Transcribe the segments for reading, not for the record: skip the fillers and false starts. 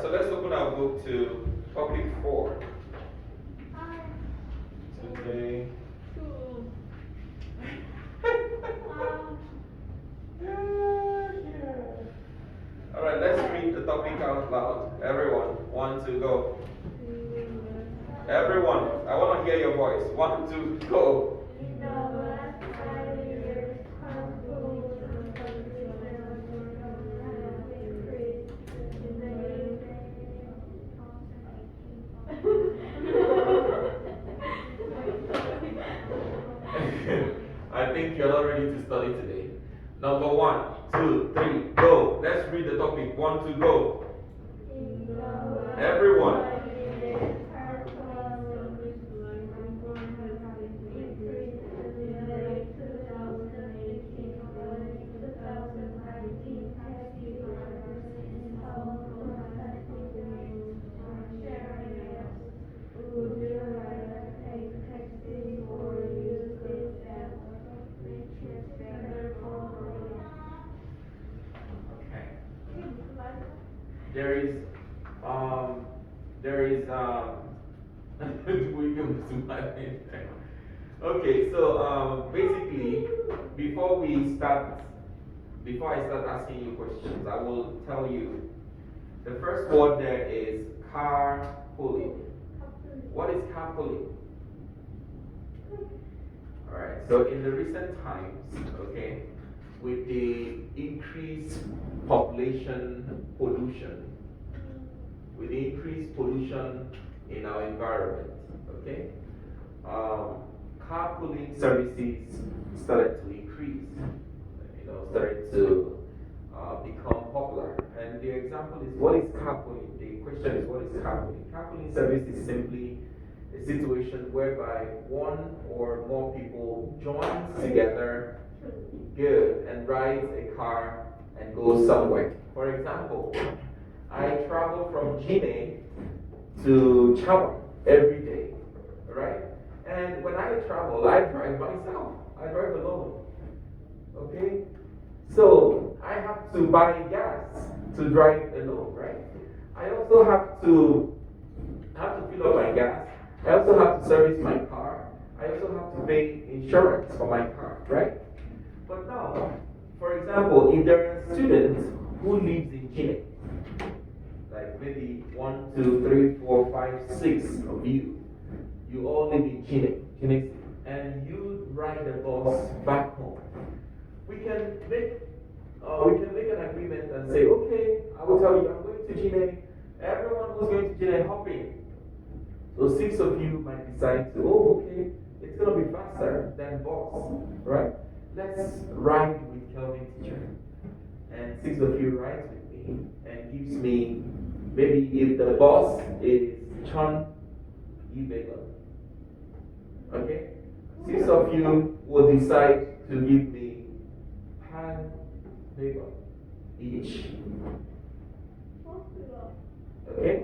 so let's open our book to topic 4. Today. Alright, let's read the topic out loud. Everyone, 1, 2, go. Everyone, I want to hear your voice. 1, 2, go. In the last 5 years, carpooling has increased in the I think you're not ready to study today. Number 1, 2, 3, go. Let's read the topic. 1, 2, go. Everyone. There is okay, so basically, before I start asking you questions, I will tell you the first word there is carpooling. What is carpooling? Alright, so in the recent times, okay, with the increased population pollution, with the increased pollution in our environment, okay, carpooling services started to increase, started to become popular. And the example is, what is carpooling? The question is, what is carpooling? Carpooling service is simply a situation whereby one or more people join together, good, and ride a car and go somewhere. For example, I travel from Gine to Chawa every day, right? And when I travel, I drive myself. I drive alone. Okay? So I have to buy gas to drive alone, right? I also have to fill up my gas. I also have to service my car. I also have to pay insurance for my car, right? But now, for example, if there are students who lives in Chile, like maybe 1, 2, 3, 4, 5, 6 of you all live in Chile, and you ride the bus back home. We can make an agreement and say, okay, I will tell you, I'm going to Chile. Everyone who's going to Chile, hop in. So 6 of you might decide to, oh, okay, it's going to be faster than bus, right? Let's ride with Kelvin teacher. And 6 of you ride with me and gives me, maybe if the boss is Chun Ibegon. Okay? 6 of you will decide to give me Han Begon each. Okay?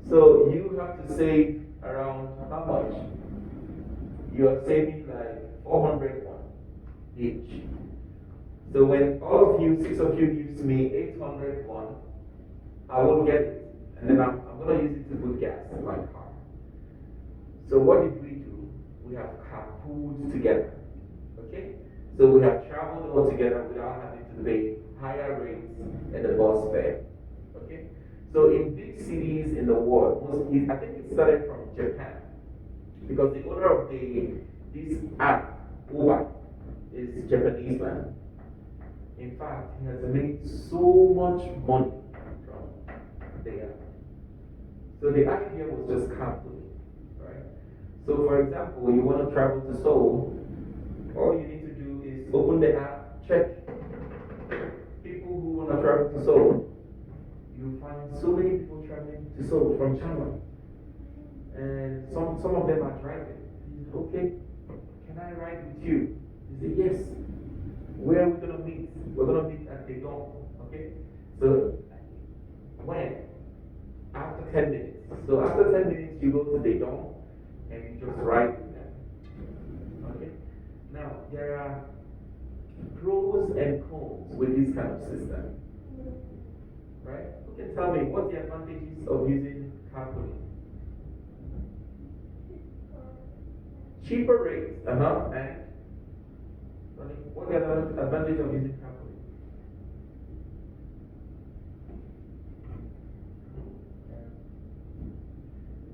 So you have to save around how much? You are saving like 401 each. So when all of you, 6 of you gives me 801, I will get it. And then I'm going to use it to put gas in my car. So what did we do? We have carpooled together. Okay? So we have traveled all together without having to pay higher rates in the bus fare. Okay? So in big cities in the world, I think it started from Japan. Because the owner of this app, Uber, is Japanese man. In fact, he has made so much money from there. So the idea was just carpooling, right? So for example, you want to travel to Seoul, all you need to do is open the app, check people who want to travel to Seoul. You find so many people traveling to Seoul from China. And some of them are driving. Okay, can I ride with you? You say, yes. Where are we going to meet? We're going to meet at the Dome. Okay? So, when? After 10 minutes. So, after 10 minutes, you go to the Dome and you just ride with them. Okay? Now, there are pros and cons with this kind of system. Right? can tell me what the advantages of using carpooling? Cheaper rates. And Ronnie, what's the advantage of using carpooling?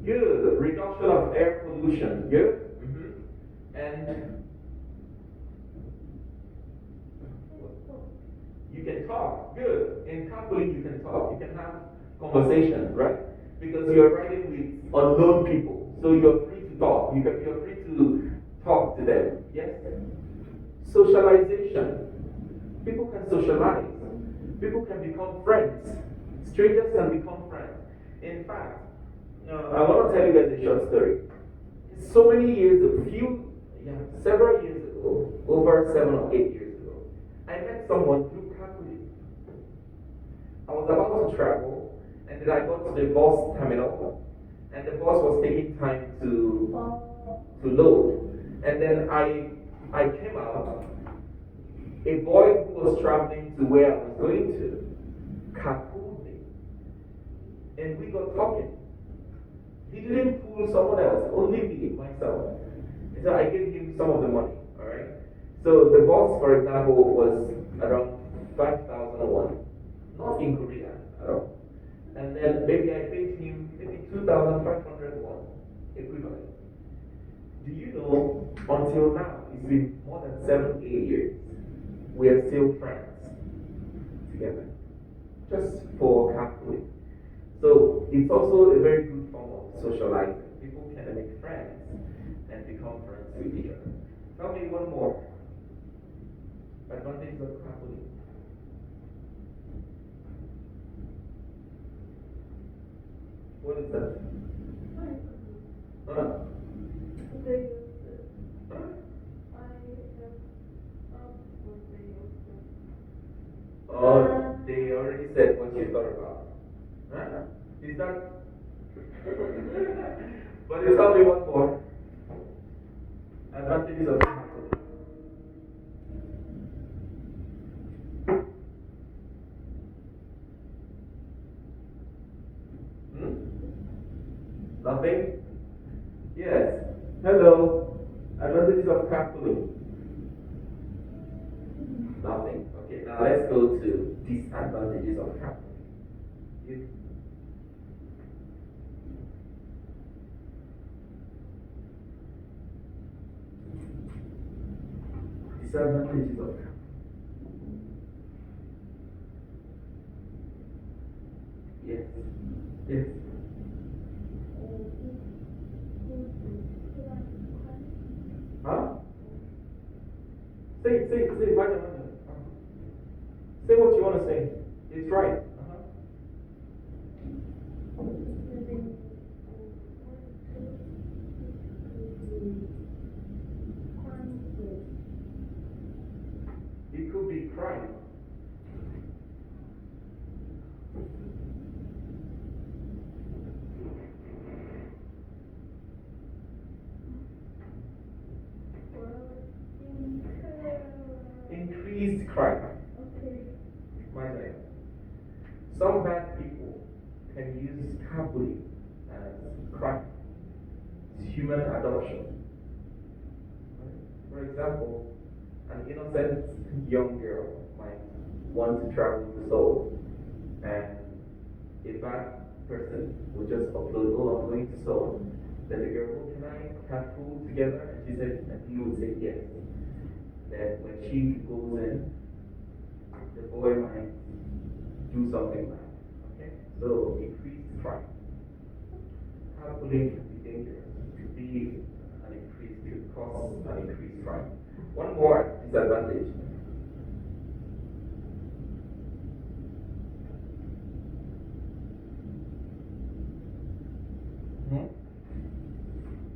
Good. Reduction of air pollution. Good. And you can talk. Good. In carpooling, you can talk. You can have conversation, right? Because you're riding with unknown people, so you're free to talk. You're free to talk to them. Yes. Socialization. People can socialize. People can become friends. Strangers can become friends. In fact, I want to tell you guys a short story. So many years, several years ago, over 7 or 8 years ago, I met someone through carpooling. I was about to travel, and then I got to the bus terminal, and the bus was taking time to load. And then I came out. A boy who was traveling to where I was going to carpooled me, and we got talking. He didn't fool someone else, only me, myself. And so I gave him some of the money, alright? So the boss, for example, was around 5,001, not in Korea at all. And then maybe I paid him maybe 2,501 equivalent. Do you know, until now, it's been more than 7, 8 years, we are still friends together, just for carpooling. So it's also a very good form of socializing. People can make friends and become friends with each other. Tell me one more. Advantages of carpooling. What is that? Oh, they already said what you thought about. Is that? But you tell me one more. Advantages of carpooling. Nothing? Yes. Hello. Advantages of carpooling. Nothing. Okay, now let's go to disadvantages of carpooling. Disadvantages of carpooling. Yes. Yes. Huh? Say, Maya. Say what you want to say. It's right. It could be crime. Increased crime. Okay. Some bad people can use carpooling as crime. It's human adoption. For example, an innocent young girl might want to travel to Seoul, and a bad person will just upload, oh, I'm going to Seoul. Then the girl, oh, can I carpool together? And she said, and he would say yes. Then when she goes in, the boy might do something bad. Okay? So increased crime. Carpooling can be dangerous. It could be could cause an increased crime. One more disadvantage.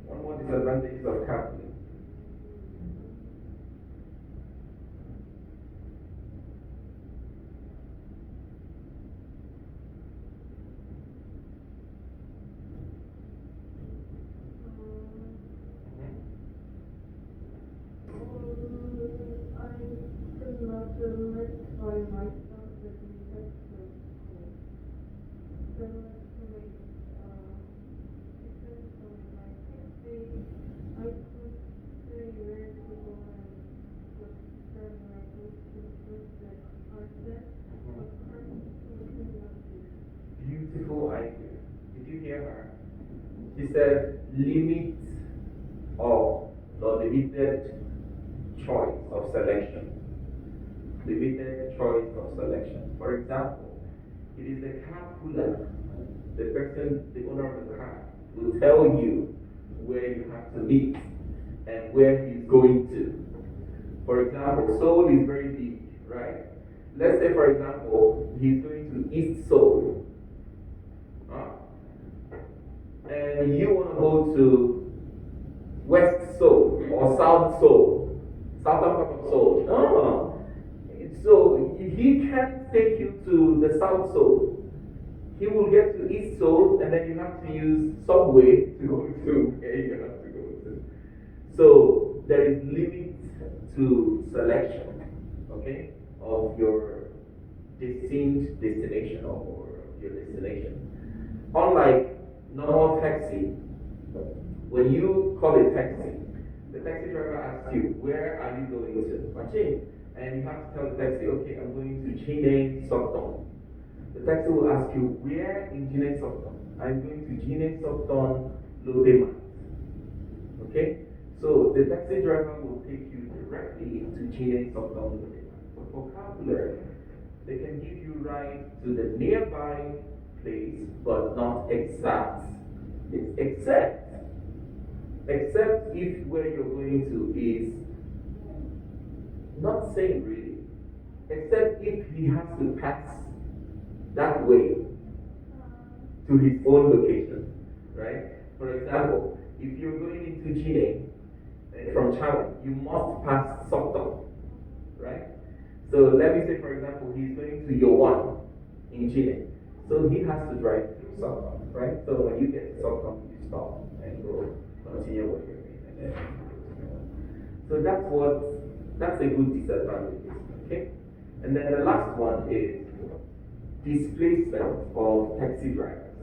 One more disadvantage of carpooling. Beautiful idea. Did you hear her? She said limit of the limited choice of selection. Limited choice of selection. For example, it is the carpooler, the person, the owner of the car, will tell you where you have to meet and where he's going to. For example, Seoul is very big, right? Let's say, for example, he's going to East Seoul. And you want to go to West Seoul or South Seoul, southern part of Seoul. So he can't take you to the South Seoul. He will get to East Seoul, and then you have to use subway to go to where you have to go to. So there is limit to selection, okay, of your distinct destination or your destination. Unlike normal taxi, when you call a taxi, the taxi driver asks you, where are you going to? Machin. And you have to tell the taxi, okay, I'm going to Chine Sokton. The taxi will ask you, where in Chine Sokton? I'm going to Chine Sokton Lodema. Okay? So the taxi driver will take you directly to Chine Sokton Lodema. But for carpooler, they can give you ride to the nearby place, but not exact. Except if where you're going to is not saying really, except if he has to pass that way to his own location, right? For example, if you're going into Chile from China, you must pass Sokto, right? So let me say, for example, he's going to Yowan in Chile. So he has to drive through Sokto, right? So when you get to Sokto, you stop and go continue what you're doing. And then so that's a good disadvantage, okay? And then the last one is displacement of taxi drivers.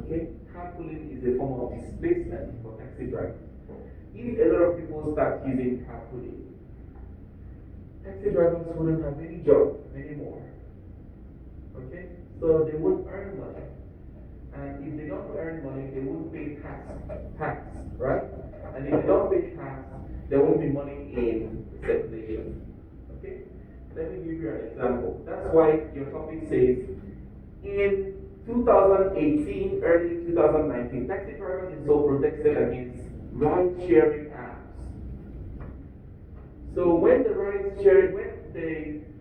Okay? Carpooling is a form of displacement for taxi drivers. If a lot of people start using carpooling, taxi drivers wouldn't have any job anymore. Okay? So they won't earn money. And if they don't earn money, they won't pay tax, right? And if they don't pay tax, there won't be money in circulation. Okay? Let me give you an example. That's why your topic says, in 2018, early 2019, taxi drivers is so protected against ride-sharing apps. So when the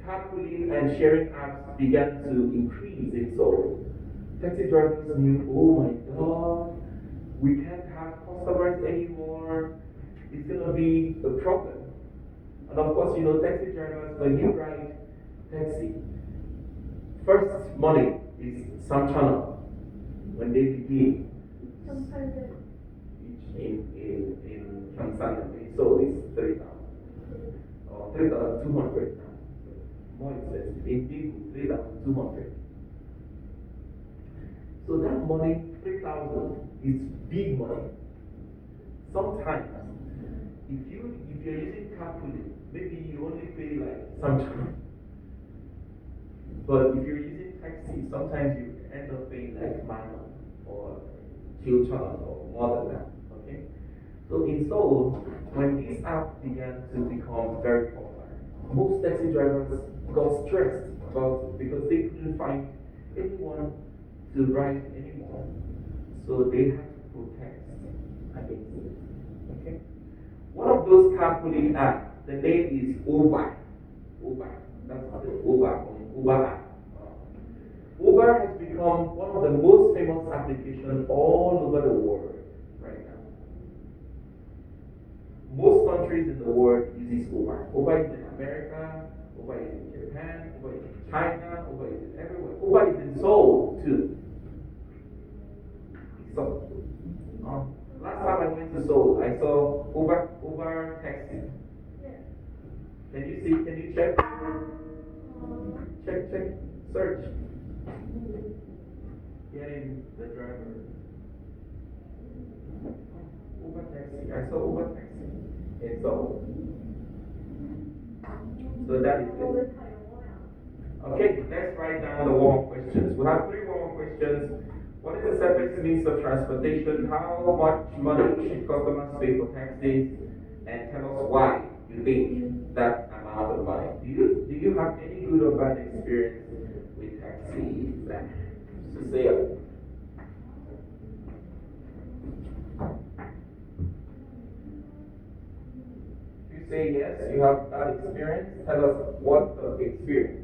carpooling and sharing apps began to increase in Seoul, taxi drivers knew, oh my God, we can't have customers anymore. It's going to be a problem. And of course, you know, taxi drivers, when you ride taxi, first money is Samchana when they begin. In Tanzania, so it's 3,000 or 3,200. More expensive. In Digu, 3,200. So that money, 3,000, is big money. Sometimes, if you're using carpooling, maybe you only pay like some. But if you're using taxi, sometimes you end up paying like Mano or Chilchan or more than that. Okay? So in Seoul, when this app began to become very popular, most taxi drivers got stressed because they couldn't find anyone to ride anymore. So they had to protest against it. Okay? One of those carpooling apps, the name is Uber. Uber. That's the Uber app. Uber has become one of the most famous applications all over the world right now. Most countries in the world use Uber. Uber is in America, Uber is in Japan, Uber is in China, Uber is in everywhere. Uber is in Seoul too. So, last time I went to Seoul, I saw Uber taxi. Can you see? Can you check? Check, search. Getting the driver. Uber taxi. I saw Uber taxi. And so that is it. Okay, let's write down the warm questions. We have 3 warm questions. What is the separate means of transportation? How much money should customers pay for taxis? And tell us why you think that amount of money. Do you have any good or bad experience with taxis? Cecilia. If you say yes, you have bad experience, tell us what's the experience.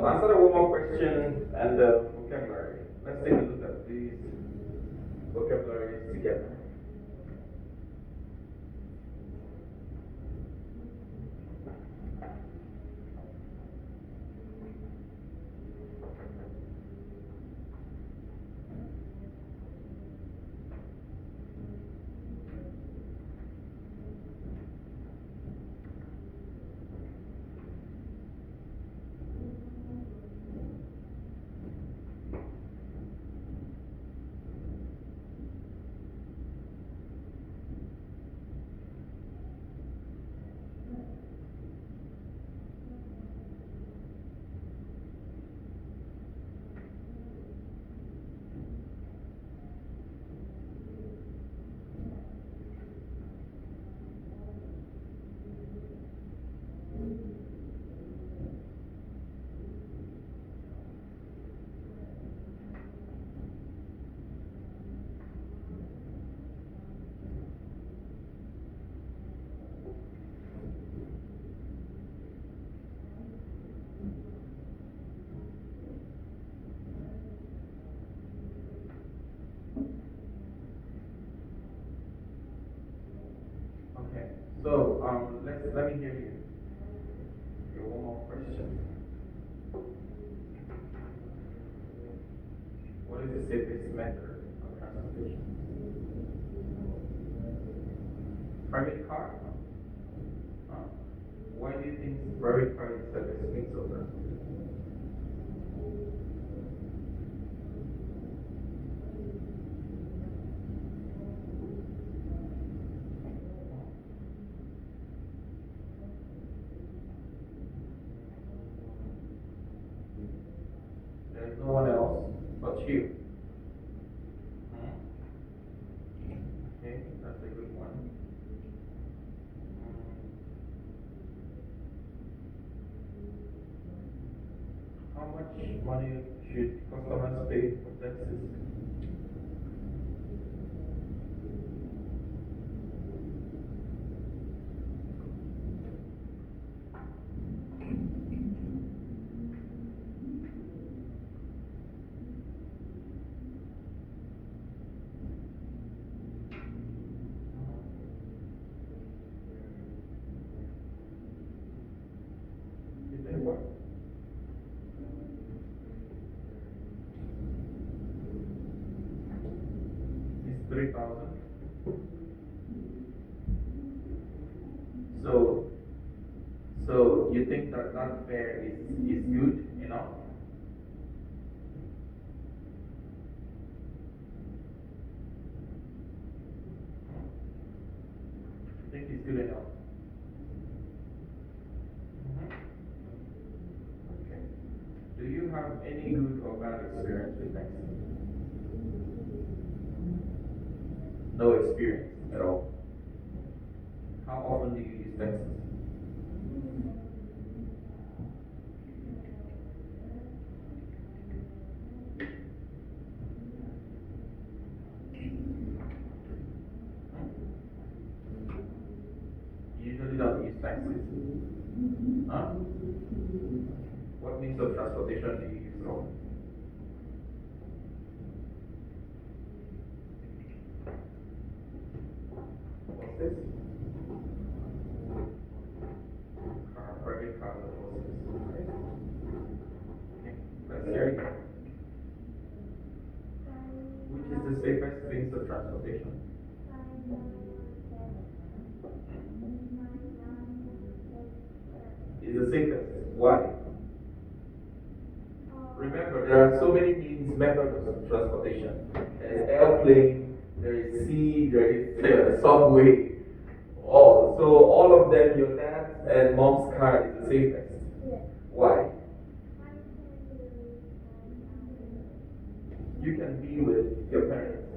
answer the one more question and the vocabulary. Let's take a look at these vocabularies together. Okay, so let me hear you. Okay, one more question. What is the safest method of transportation? Private car? Huh? Why do you think private car is the best means of transportation? There's no one else but you. Hmm? Okay, that's a good one. How much money should customers pay for taxis? You think what? It's 3,000. So, so you think that that fare is good enough? You think it's good enough? Mhm. Okay. Do you have any good or bad experience with taxi? No experience at all. How often do you use taxis? You usually don't use taxis. Huh? What means of transportation do you use wrong? What's this? Car, private cars and buses. Right? Okay, let's hear it. Which is the safest means of transportation? Is the safest. Why? Remember, there are so many means, methods of transportation. There is airplane, there is sea, there is subway. All. So all of them, your dad and mom's car is the safest. Why? You can be with your parents.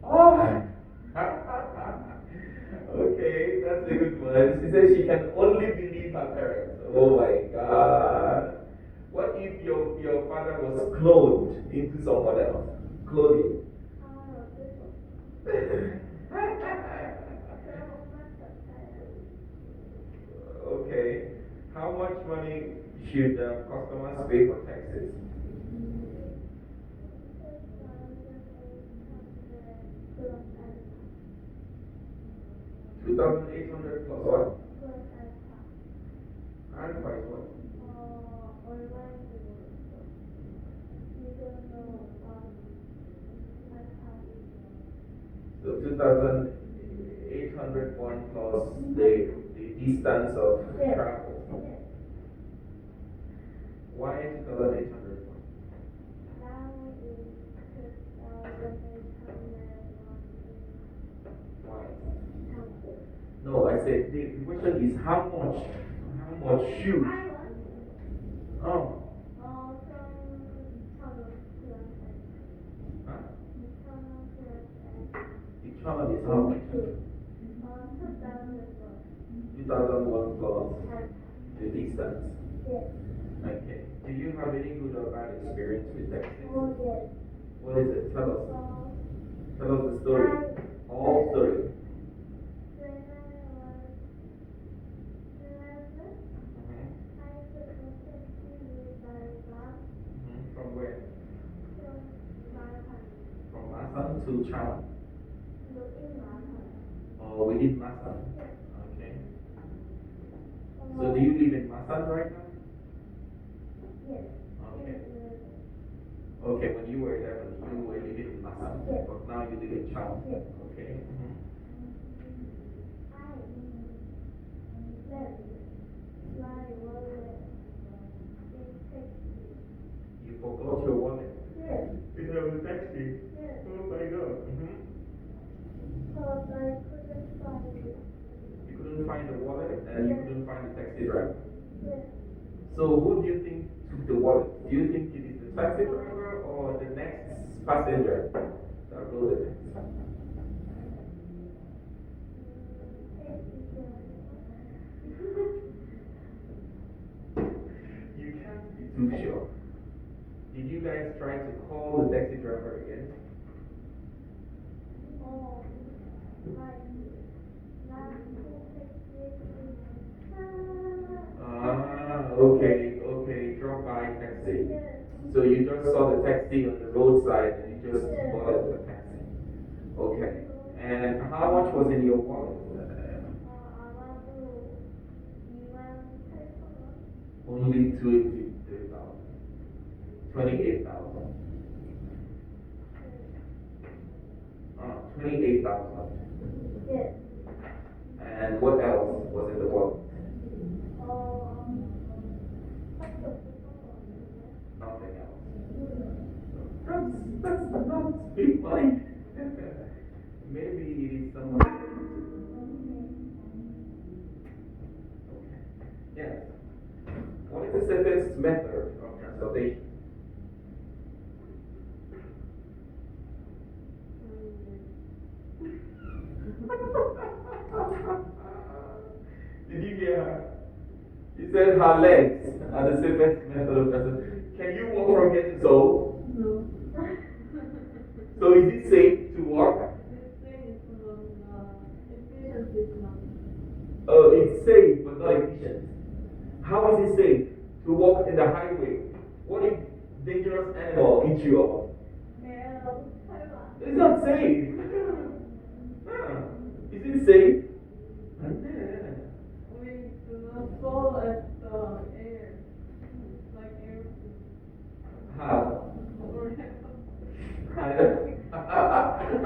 Oh! Okay, that's a good one. She says she can only believe her parents. Oh my God. What if your father was cloned into someone else? Cloning. Okay. much money should customers pay for taxes? 2,800 plus what? Alpha is what? So 2,801 plus the distance of travel. Why 2,801? Why? No, I said the question is how much should? Oh. Huh? Each one is how much? 2001 plus the distance. Okay. Do you have any good or bad experience with taxis? What is it? Tell us. Tell us the story. All story. From where? From Masan to Chawan. Oh, we did Masan. Okay. So do you live in Masan right now? Okay. Okay, when you were 11, you were living in Masan, but now you live in Chawan. Okay. You forgot your wallet? You have a taxi? Oh my God. You couldn't find the wallet and you couldn't find the taxi driver? So who do you think took the wallet? Do you think it is the taxi driver or the next passenger that rode the taxi? You can't be too sure. Did you guys try to call the taxi driver again? Okay, drop by taxi. So you just saw the taxi on the roadside and you just boarded the taxi. Okay. And how much was in your wallet? Only 28,000. 28,000. And what else was in the wallet? Nothing else. That's not big money. Maybe it is someone. Okay. Yes. What is the safest method of transportation? Did you hear her? She said her legs are the safest method of transportation. Can you walk from here to Seoul? No. So is it safe to walk? Oh, it's safe but not efficient. How is it safe to walk in the highway? What if dangerous animal eats you up? It's not safe. Is it safe? We do not fall at the air. Like air. How? I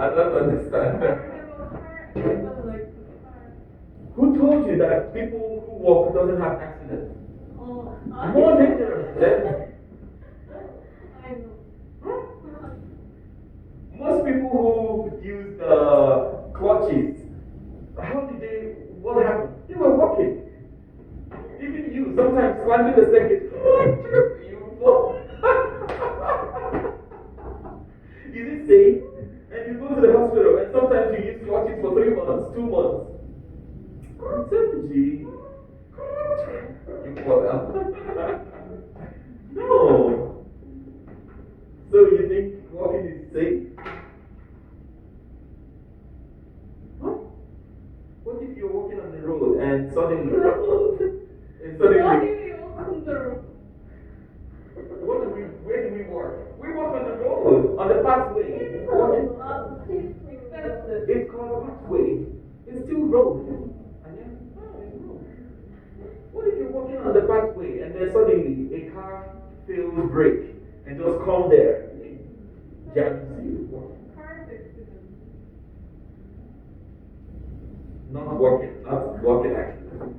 don't understand. Who told you that people who walk doesn't have accidents? More dangerous than I know. most people who use the clutches. What happened? They were walking. Even you, sometimes climbing the staircase, you fall. Is it safe? And you go to the hospital and sometimes you use clutches for 3 months, 2 months. You fall down. No. So you think walking is safe? Huh? What if you're walking on the road and suddenly work. We walk on the road, on the pathway. It's expensive. It's called pathway. It's still road. And then, oh, it's road. What if you're walking on the pathway and then suddenly a car fails brake and just come there? Jams you. Car accident. Not walking accident.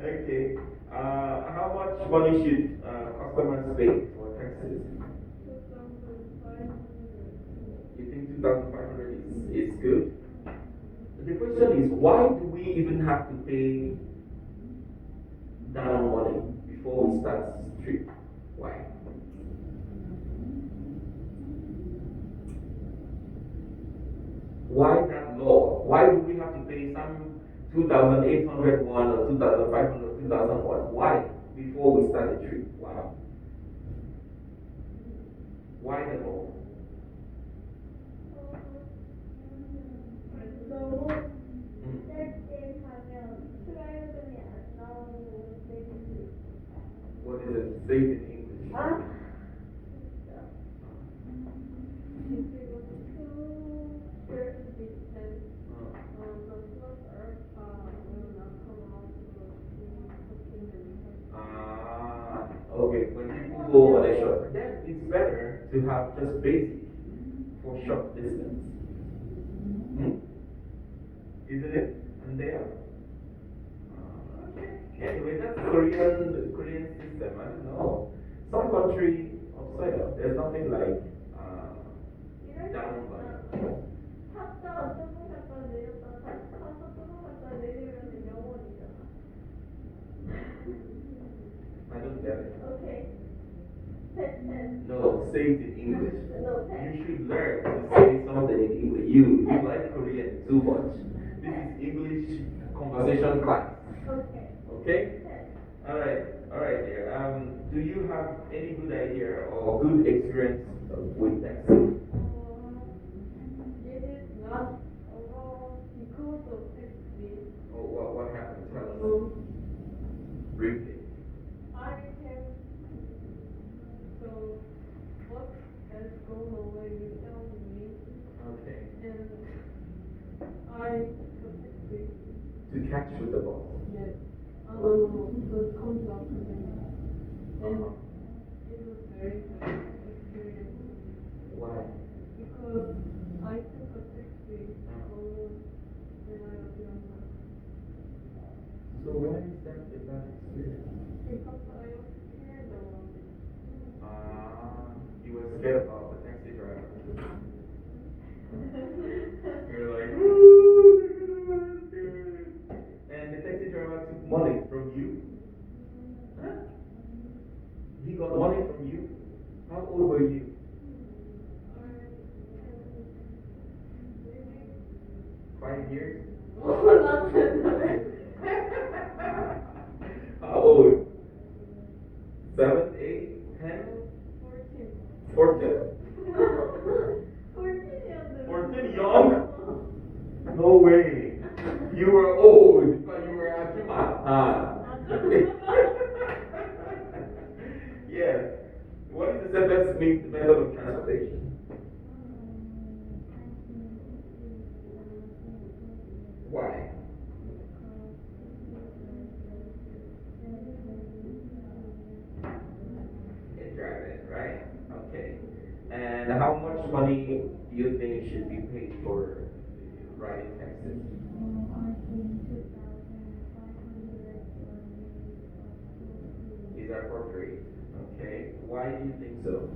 Okay. How much money should customers pay for taxes? 2,500. You think 2,500 is good? The question is, why do we even have to pay down money before we start trip? Why? Why that law? Why do we have to pay some 2,801 or 2,500 or 2,001? Why? Before we start the trip? Why? Why the law? What is it? Say it in English. Okay, when people go on a short, then it's better to have just basic for short distance. Isn't it? And there. Okay. Anyway, that's Korean system. I don't know. Some country outside of there's nothing like down by. 탔다 조금 갔다 내렸다 타서 조금 갔다 내리면 영원이잖아. I don't get it. Okay. No, say it in English. No, You should learn to say something in English. You like Korean too much. This is English conversation class. Okay. Okay? Alright, dear. Do you have any good idea or good experience with taxi? It is not because of taxi. Oh, what happened? Tell us. Briefly. I have so what has gone away without me, Okay. and I took taxi. To catch with the bus. Yes. The contract and it was very bad experience. Why? Because I took a taxi alone when I was younger. So why is that a bad experience? Because I was scared about it. You were scared about the taxi driver. You're like, ooh, and the taxi driver took money from you? Huh? He got money from you? How old were you? Maybe 5 years? not that. How old? 7, 8, 10? 14. 14? 14 young? No way. You were old, but you were Akima. Yes. What is the best method of transportation? Why? In driving, right? Okay. And how much money do you think should be paid for riding taxis? Is that appropriate? Okay. Why do you think so?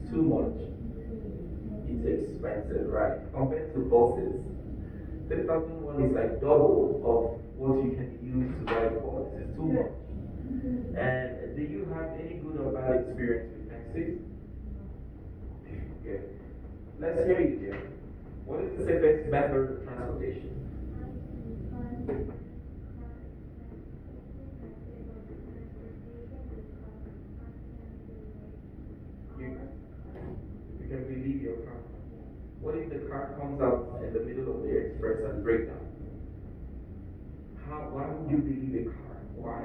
It's too much. It's expensive, right? Compared to buses, 3,001 is like double of what you can use to ride a bus. It's too much. And do you have any good or bad experience with taxis? Okay. Let's hear you, dear. What is the safest method of transportation? You can believe your car. What if the car comes out in the middle of the express and breaks down? you believe a car? Why?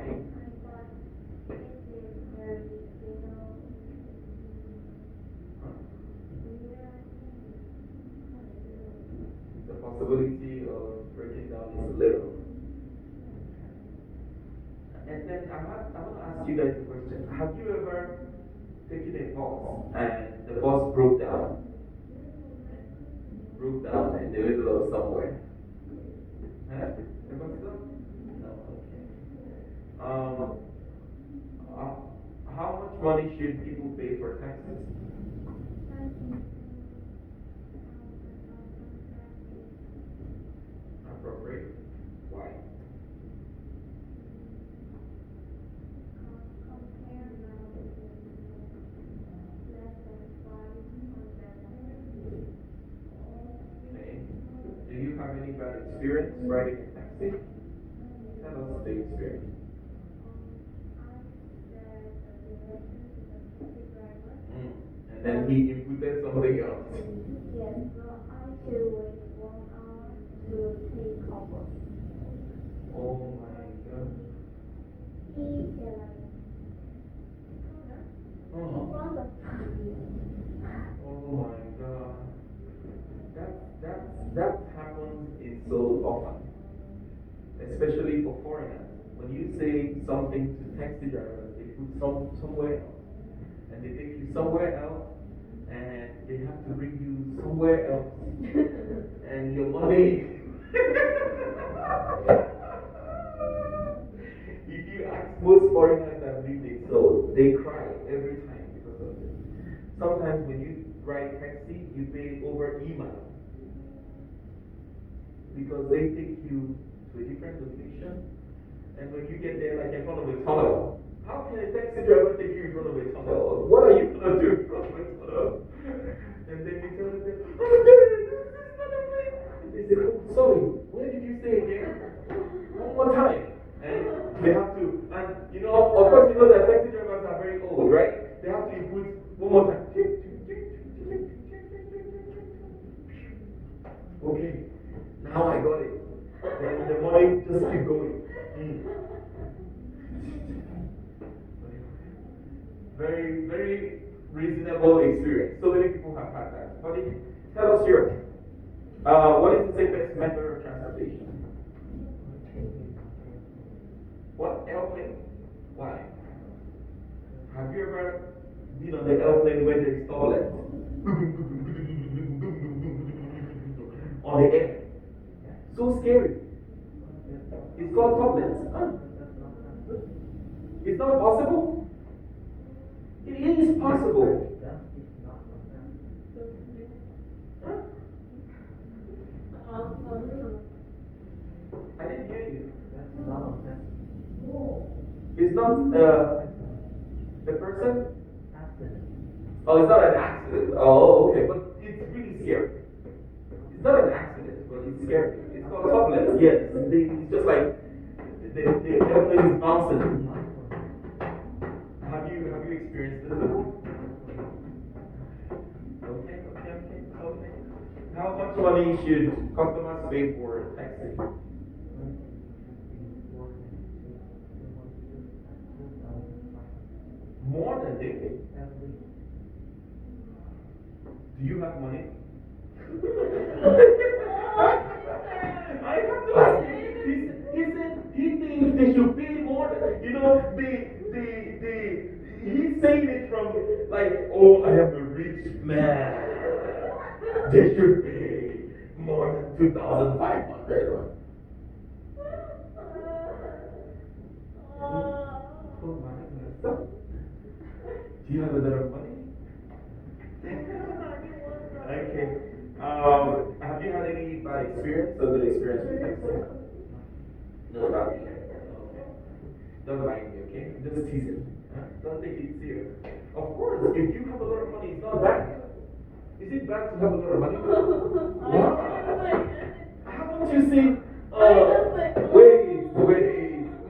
The possibility of breaking down is little. And then I want to ask you guys a question. Have you ever taken a bus and the bus broke down? Broke down in the middle of somewhere? Huh? Ever so? No, okay. How much money should people pay for taxes? Appropriate. Why? Okay. Do you have any bad experience riding a taxi? Tell us the experience. And then he inputted something else. Yes, so I should wait 1 hour to take cover. Oh my god. He said like, in front of me. Oh my god. That happens in so often. Especially for foreigners. When you say something to taxi drivers, they put somewhere else. And they take you somewhere else. And they have to bring you somewhere else. And your money. If you ask most foreigners that leave it so, they cry every time because of this. Sometimes when you ride taxi, you pay over email. Because they take you to a different location. And when you get there, like in front of a tunnel, how can a taxi driver take you in front of a tunnel? What are you going to do in front of a tunnel? And then you tell them, oh, this is not a way. And they say, oh, sorry, where did you say again? One more time. And they have to, and you know, of course, you know that taxi drivers are very old, right? They have to input one more time. Okay, now I got it. Then the money just keep going. Very, very reasonable experience. So many people have had that. But tell us yours. What is the safest method of transportation? What? Airplane? Why? Have you ever been on the airplane when there's turbulence? On the air. So scary. It's called turbulence. Huh? It's not possible? It is possible. Huh? I didn't hear you. It's not the person? Oh, it's not an accident. Oh, okay. But it's really scary. It's not an accident, but it's scary. It's called turbulence. Yes. It's just like the airplane is bouncing. Have you experienced this? Okay. How much money should customers pay for a taxi? More than they pay. Do you have money? I have to ask you. He said he thinks they should pay more than, you know, he's saying it from like, oh, I am a rich man. They should pay more than 2,500. Oh my goodness. Do you have a lot of money? Okay. Have you had any bad experience or good experience with taxi? No, not yet. Okay. Don't mind me, okay? I'm just teasing. Huh? Don't take it serious. Of course, if you have a lot of money, it's not bad. Is it bad to have a lot of money? Wow. Haven't you seen? Wait.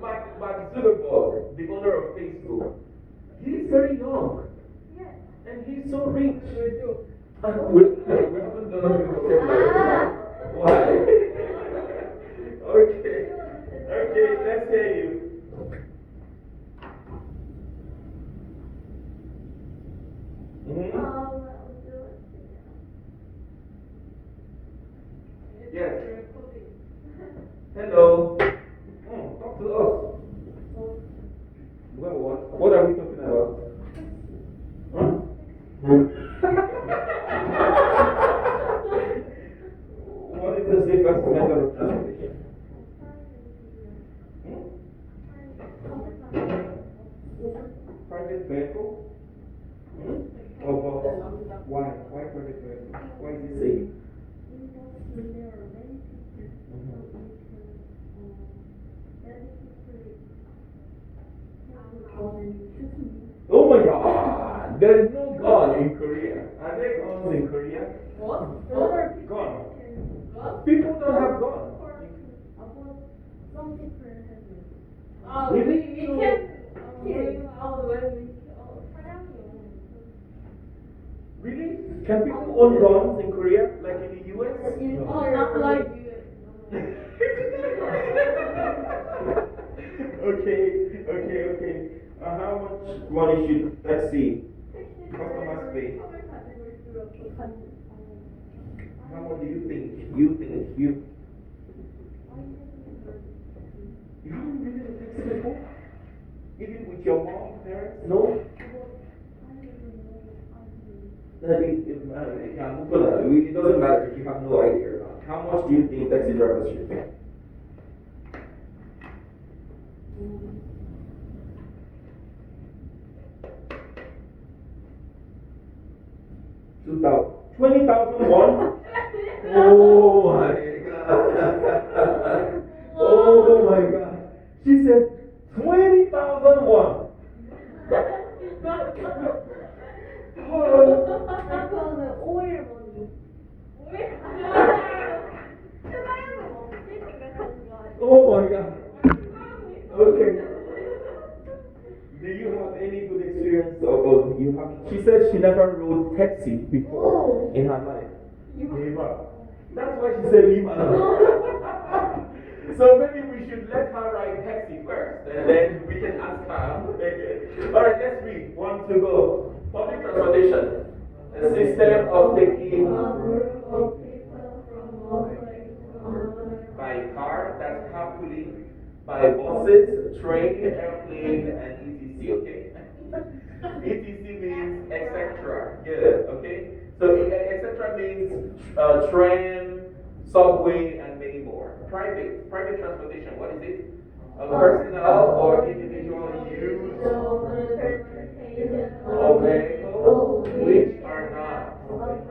Mark Zuckerberg, the owner of Facebook, he's very young. And he's so rich. We haven't done anything. Why? Okay. Okay, let's hear you. Mm-hmm. Yes. Hello. Talk to us. Well, what are we talking about? Huh? What is the safest method of transportation? Private vehicle? Or bus? Why? Why private vehicle? Why is it safe? Oh my God! There is no gun in Korea. Are there guns in Korea? What? Gun. People don't have guns. Some people have it. Really? We can Really? Can people own guns in Korea, like in the US? No, not like you. Okay. How much money should taxi customers pay? How much do you think? You haven't been in a taxi before? Even with your mom, parents? No? It doesn't matter if you have no idea. How much do you think taxi drivers should pay? 20,001? Oh my God. Oh my God. She said 20,001. Oh my God. Okay. Do you have any good experience of you have? She said she never rode taxi before in her life. Never. That's why she said leave alone. So maybe we should let her ride taxi first, and then we can ask her. All right, let's read. 1 to go. Public transportation. A system of taking by car, that's carpooling, by buses, train, airplane, and etc. Okay? etc means etc. Good. Okay? So etc means train, subway, and many more. Private transportation. What is it? A personal or individual use of vehicles which are not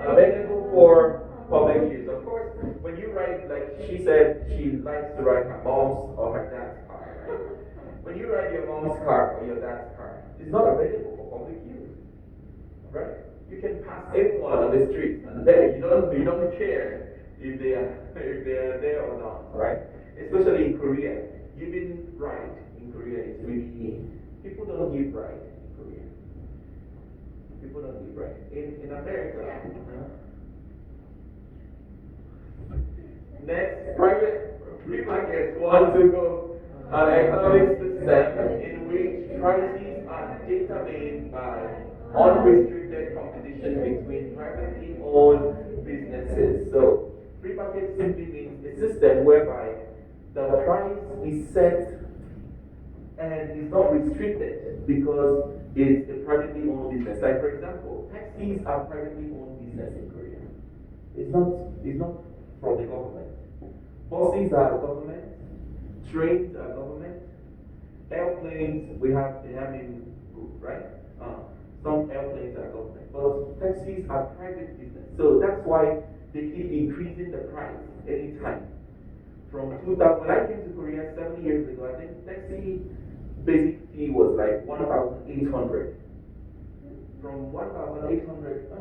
available for public use. Of course, when you ride, like she said, she likes to ride her mom's or her dad's car, right? When you ride your mom's car or your dad's car, it's not available for public use, right? You can pass anyone on the street, and then you don't care if they are there or not, right? Especially in Korea, giving ride in Korea is really people don't give ride in Korea. People don't give ride in America. Next, private free markets want to go an economic system in which prices are determined by unrestricted competition between privately owned businesses. So, free market simply means a system whereby the price is set and is not restricted because it's a privately owned business. Like, for example, taxis are privately owned business in Korea. It's not from the government. Buses are government, trains are government, airplanes they have in group, right? Some airplanes are government, but taxis are private business. So that's why they keep increasing the price anytime. From 2000, when I came to Korea 7 years ago, I think taxi basic fee was like 1,800. From 1,800.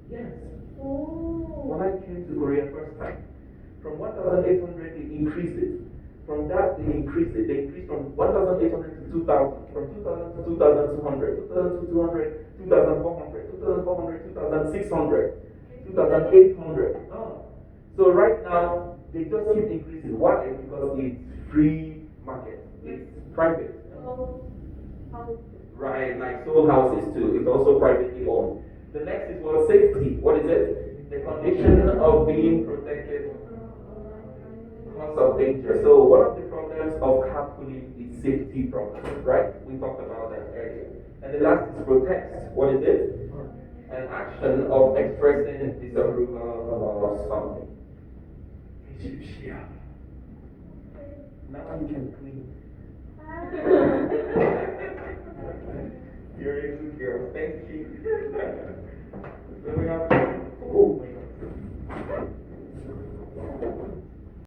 Yes. When I came to Korea first time, from 1,800 they increased it. From that they increased it. They increased from 1,800 to 2,000. From 2,000 to 2,200. 2,200, 2,400, 2,400, 2,600, 2,800. So right now they just keep increasing. Why? Because it's free market, it's private. Right, like soul houses too. It's also privately owned. The next is what? Safety. What is it? The condition of being protected because of danger. So one of the problems of carpooling is safety problems, right? We talked about that earlier. And the last is protest. What is it? An action of expressing disapproval of something. Now you can clean. You're a good girl. Thank you. So we have